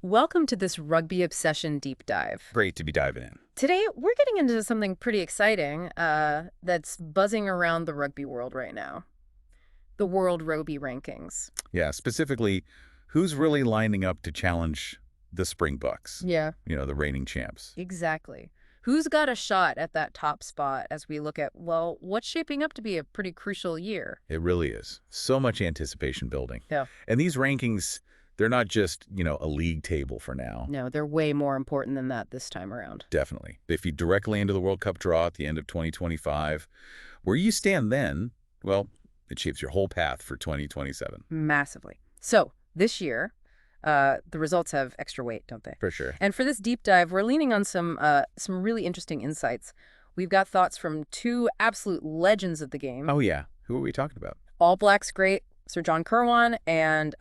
Welcome to this Rugby Obsession deep dive. Great to be diving in. Today, we're getting into something pretty exciting that's buzzing around the rugby world right now. The World Rugby rankings. Yeah, specifically, who's really lining up to challenge the Springboks? Yeah. The reigning champs. Exactly. Who's got a shot at that top spot as we look at, well, what's shaping up to be a pretty crucial year? It really is. So much anticipation building. Yeah. And these rankings, they're not just, a league table for now. No, they're way more important than that this time around. Definitely. They feed directly into the World Cup draw at the end of 2025. Where you stand then, well, it shapes your whole path for 2027. Massively. So, this year, the results have extra weight, don't they? For sure. And for this deep dive, we're leaning on some really interesting insights. We've got thoughts from two absolute legends of the game. Oh, yeah. Who are we talking about? All Blacks great Sir John Kirwan and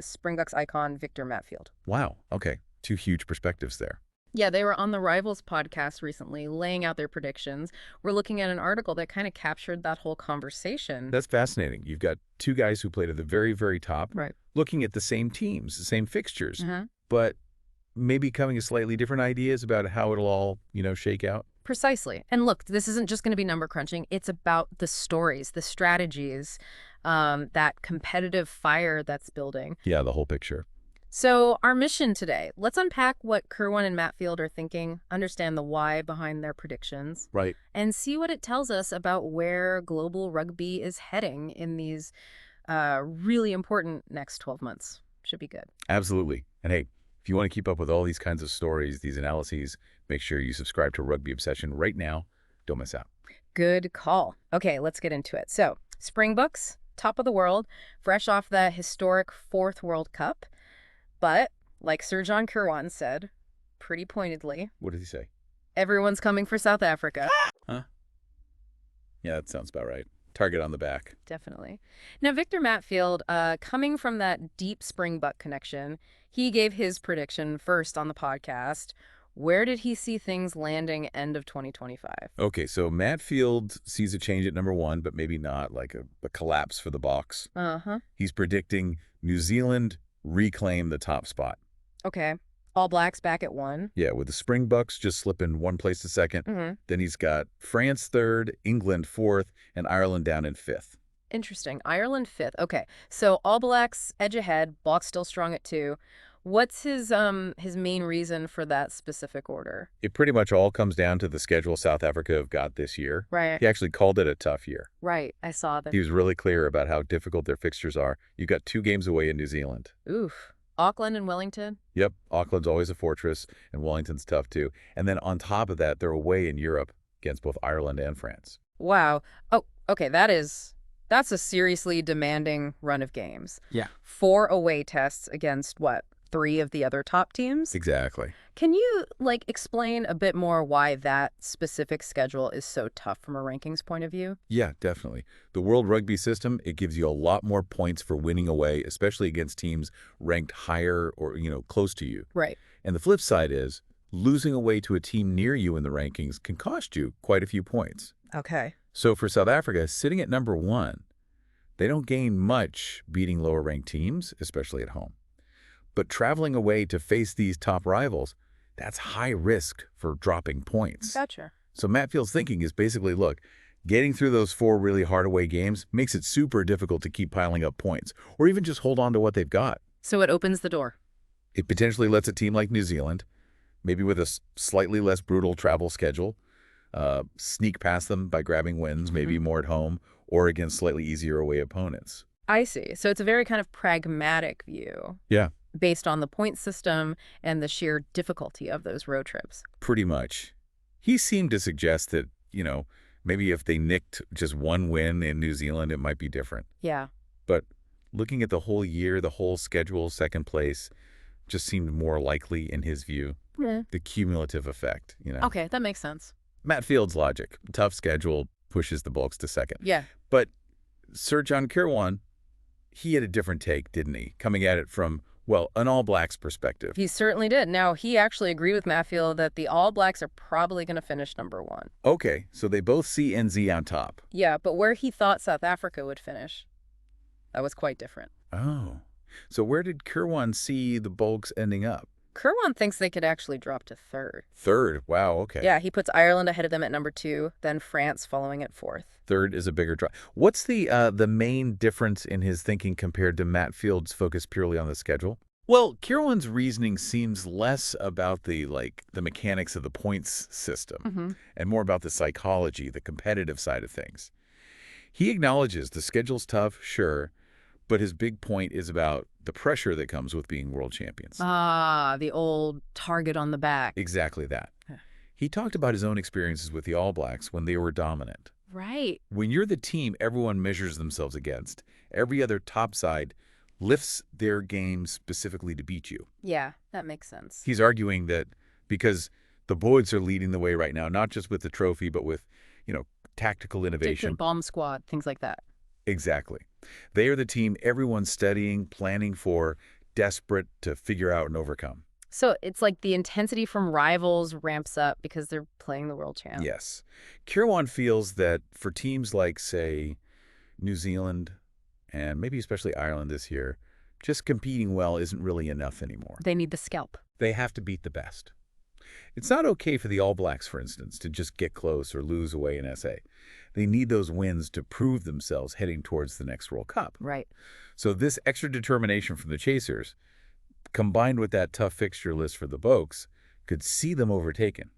Springboks icon Victor Matfield. Wow. Okay. Two huge perspectives there. Yeah, they were on the Rivals podcast recently laying out their predictions. We're looking at an article that kind of captured that whole conversation. That's fascinating. You've got two guys who played at the very, very top, Right. looking at the same teams, the same fixtures, Mhm. but maybe coming to slightly different ideas about how it'll all, shake out. Precisely. And look, this isn't just going to be number crunching. It's about the stories, the strategies, that competitive fire that's building. Yeah, the whole picture. So our mission today, let's unpack what Kirwan and Matfield are thinking, understand the why behind their predictions, Right. and see what it tells us about where global rugby is heading in these really important next 12 months. Should be good. Absolutely. And hey, if you want to keep up with all these kinds of stories, these analyses, make sure you subscribe to Rugby Obsession right now. Don't miss out. Good call. Okay, let's get into it. So, Springboks, top of the world, fresh off the historic fourth World Cup. But, like Sir John Kirwan said, pretty pointedly, What did he say? everyone's coming for South Africa. Huh? Yeah, that sounds about right. Target on the back. Definitely. Now, Victor Matfield, coming from that deep Springbok connection, he gave his prediction first on the podcast. Where did he see things landing end of 2025? Okay, so Matfield sees a change at number one, but maybe not, like a collapse for the Boks. Uh-huh. He's predicting New Zealand reclaim the top spot. Okay. All Blacks back at 1. Yeah, with the Springboks just slipping one place to second. Mm-hmm. Then he's got France third, England fourth, and Ireland down in fifth. Interesting. Ireland 5th. Okay. So All Blacks edge ahead, Boks still strong at 2. What's his main reason for that specific order? It pretty much all comes down to the schedule South Africa have got this year. Right. He actually called it a tough year. Right. I saw that. He was really clear about how difficult their fixtures are. You got 2 games away in New Zealand. Oof. Auckland and Wellington? Yep, Auckland's always a fortress, and Wellington's tough too. And then on top of that, they're away in Europe against both Ireland and France. Wow. Oh, okay. That's a seriously demanding run of games. Yeah. 4 away tests against what? 3 of the other top teams? Exactly. Can you explain a bit more why that specific schedule is so tough from a rankings point of view? Yeah, definitely. The World Rugby system, it gives you a lot more points for winning away, especially against teams ranked higher or, close to you. Right. And the flip side is losing away to a team near you in the rankings can cost you quite a few points. Okay. So for South Africa, sitting at number 1, they don't gain much beating lower-ranked teams, especially at home. But traveling away to face these top rivals, that's high risk for dropping points. Gotcha. So Matfield's thinking is basically, look, getting through those 4 really hard away games makes it super difficult to keep piling up points, or even just hold on to what they've got. So it opens the door. It potentially lets a team like New Zealand, maybe with a slightly less brutal travel schedule, sneak past them by grabbing wins, maybe more at home, or against slightly easier away opponents. I see. So it's a very kind of pragmatic view. Yeah. Based on the point system and the sheer difficulty of those road trips. Pretty much. He seemed to suggest that, maybe if they nicked just 1 win in New Zealand, it might be different. Yeah. But looking at the whole year, the whole schedule, second place, just seemed more likely in his view. Yeah. The cumulative effect, Okay, that makes sense. Matfield's logic. Tough schedule pushes the Boks to second. Yeah. But Sir John Kirwan, he had a different take, didn't he? Coming at it from, well, an All Blacks perspective. He certainly did. Now, he actually agreed with Matfield that the All Blacks are probably going to finish number 1. Okay, so they both see NZ on top. Yeah, but where he thought South Africa would finish, that was quite different. Oh, so where did Kirwan see the Boks ending up? Kirwan thinks they could actually drop to third. Third, wow, okay. Yeah, he puts Ireland ahead of them at number 2, then France following at fourth. Third is a bigger drop. What's the main difference in his thinking compared to Matfield's focus purely on the schedule? Well, Kirwan's reasoning seems less about the mechanics of the points system and more about the psychology, the competitive side of things. He acknowledges the schedule's tough, sure, but his big point is about the pressure that comes with being world champions. Ah, the old target on the back. Exactly that. He talked about his own experiences with the All Blacks when they were dominant. Right. When you're the team everyone measures themselves against, every other top side lifts their game specifically to beat you. Yeah, that makes sense. He's arguing that because the Boys are leading the way right now, not just with the trophy, but with, tactical innovation. Different bomb squad, things like that. Exactly. They are the team everyone's studying, planning for, desperate to figure out and overcome. So it's like the intensity from rivals ramps up because they're playing the world champ. Yes. Kirwan feels that for teams like, say, New Zealand and maybe especially Ireland this year, just competing well isn't really enough anymore. They need the scalp. They have to beat the best. It's not okay for the All Blacks, for instance, to just get close or lose away in SA. They need those wins to prove themselves heading towards the next World Cup. Right. So this extra determination from the Chasers, combined with that tough fixture list for the Boks, could see them overtaken,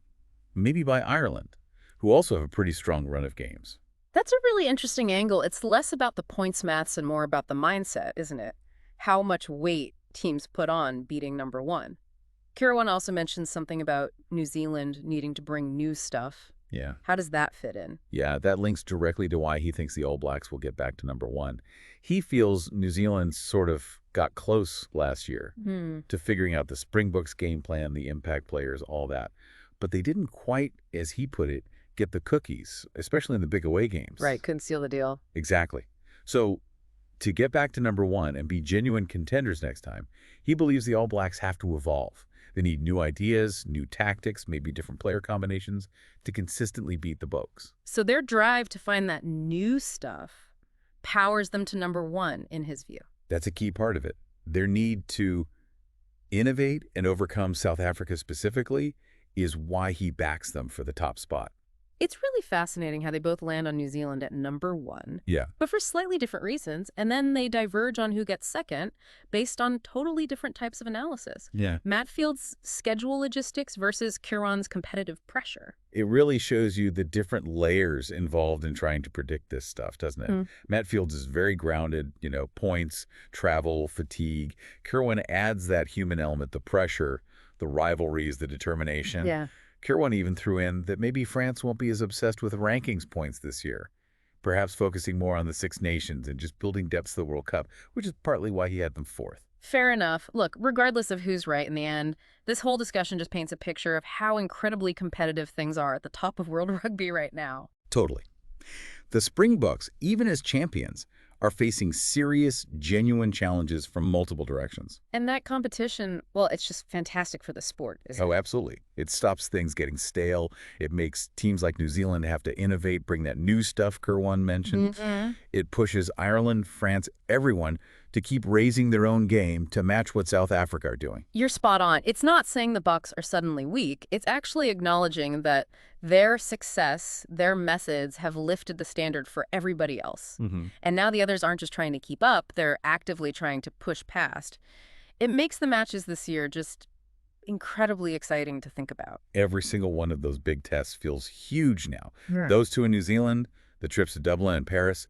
maybe by Ireland, who also have a pretty strong run of games. That's a really interesting angle. It's less about the points maths and more about the mindset, isn't it? How much weight teams put on beating number 1. Kirwan also mentions something about New Zealand needing to bring new stuff. Yeah. How does that fit in? Yeah, that links directly to why he thinks the All Blacks will get back to number 1. He feels New Zealand sort of got close last year to figuring out the Springboks game plan, the impact players, all that. But they didn't quite, as he put it, get the cookies, especially in the big away games. Right, couldn't seal the deal. Exactly. So to get back to number 1 and be genuine contenders next time, he believes the All Blacks have to evolve. They need new ideas, new tactics, maybe different player combinations to consistently beat the Boks. So their drive to find that new stuff powers them to number 1, in his view. That's a key part of it. Their need to innovate and overcome South Africa specifically is why he backs them for the top spot. It's really fascinating how they both land on New Zealand at number 1. Yeah. But for slightly different reasons, and then they diverge on who gets second based on totally different types of analysis. Yeah. Matfield's schedule logistics versus Kirwan's competitive pressure. It really shows you the different layers involved in trying to predict this stuff, doesn't it? Matfield's is very grounded, points, travel, fatigue. Kirwan adds that human element, the pressure, the rivalries, the determination. Yeah. Kirwan even threw in that maybe France won't be as obsessed with rankings points this year, perhaps focusing more on the Six Nations and just building depth to the World Cup, which is partly why he had them 4th. Fair enough. Look, regardless of who's right in the end, this whole discussion just paints a picture of how incredibly competitive things are at the top of World Rugby right now. Totally. The Springboks, even as champions, are facing serious, genuine challenges from multiple directions. And that competition, well, it's just fantastic for the sport, isn't it? Oh, absolutely. It stops things getting stale. It makes teams like New Zealand have to innovate, bring that new stuff Kirwan mentioned. It pushes Ireland, France, everyone to keep raising their own game to match what South Africa are doing. You're spot on. It's not saying the Boks are suddenly weak. It's actually acknowledging that their success, their methods have lifted the standard for everybody else. And now the others aren't just trying to keep up, they're actively trying to push past. It makes the matches this year just incredibly exciting to think about. Every single one of those big tests feels huge now. Yeah. Those two in New Zealand, the trips to Dublin and Paris,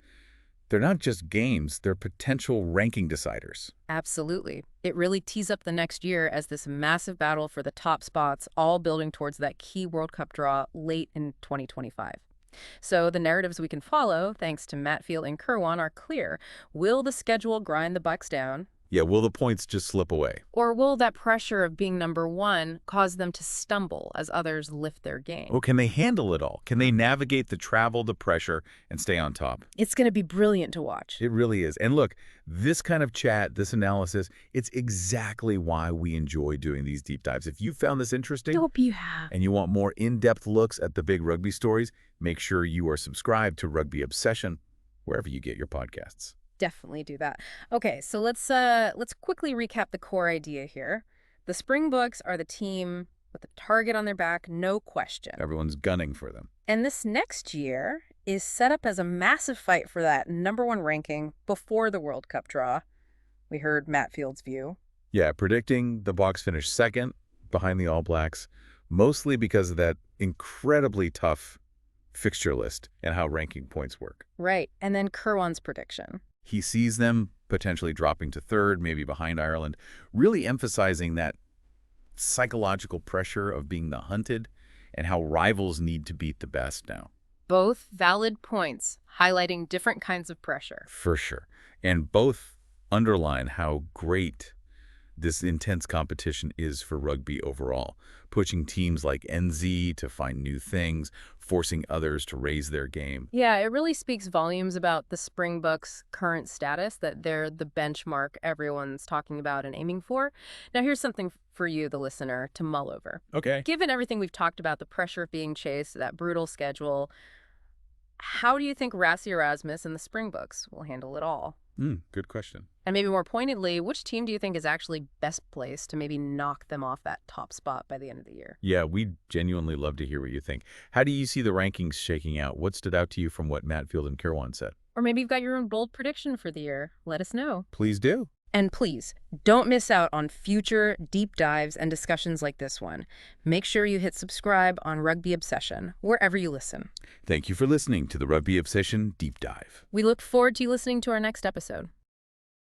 they're not just games, they're potential ranking deciders. Absolutely. It really tees up the next year as this massive battle for the top spots, all building towards that key World Cup draw late in 2025. So the narratives we can follow, thanks to Matfield and Kirwan, are clear. Will the schedule grind the Bucks down? Yeah, will the points just slip away? Or will that pressure of being number 1 cause them to stumble as others lift their game? Well, can they handle it all? Can they navigate the travel, the pressure, and stay on top? It's going to be brilliant to watch. It really is. And look, this kind of chat, this analysis, it's exactly why we enjoy doing these deep dives. If you found this interesting I hope you have. and you want more in-depth looks at the big rugby stories, make sure you are subscribed to Rugby Obsession wherever you get your podcasts. Definitely do that. Okay, so let's quickly recap the core idea here. The Springboks are the team with the target on their back, no question. Everyone's gunning for them. And this next year is set up as a massive fight for that #1 ranking before the World Cup draw. We heard Matfield's view. Yeah, predicting the Boks finish second behind the All Blacks, mostly because of that incredibly tough fixture list and how ranking points work. Right. And then Kirwan's prediction. He sees them potentially dropping to third, maybe behind Ireland, really emphasizing that psychological pressure of being the hunted and how rivals need to beat the best now. Both valid points, highlighting different kinds of pressure. For sure. And both underline how great this intense competition is for rugby overall, pushing teams like NZ to find new things, forcing others to raise their game. Yeah, it really speaks volumes about the Springboks' current status, that they're the benchmark everyone's talking about and aiming for. Now, here's something for you, the listener, to mull over. Okay. Given everything we've talked about, the pressure of being chased, that brutal schedule, how do you think Rassie Erasmus and the Springboks will handle it all? Good question. And maybe more pointedly, which team do you think is actually best placed to maybe knock them off that top spot by the end of the year? Yeah, we'd genuinely love to hear what you think. How do you see the rankings shaking out? What stood out to you from what Matfield and Kirwan said? Or maybe you've got your own bold prediction for the year. Let us know. Please do. And please, don't miss out on future deep dives and discussions like this one. Make sure you hit subscribe on Rugby Obsession, wherever you listen. Thank you for listening to the Rugby Obsession Deep Dive. We look forward to you listening to our next episode.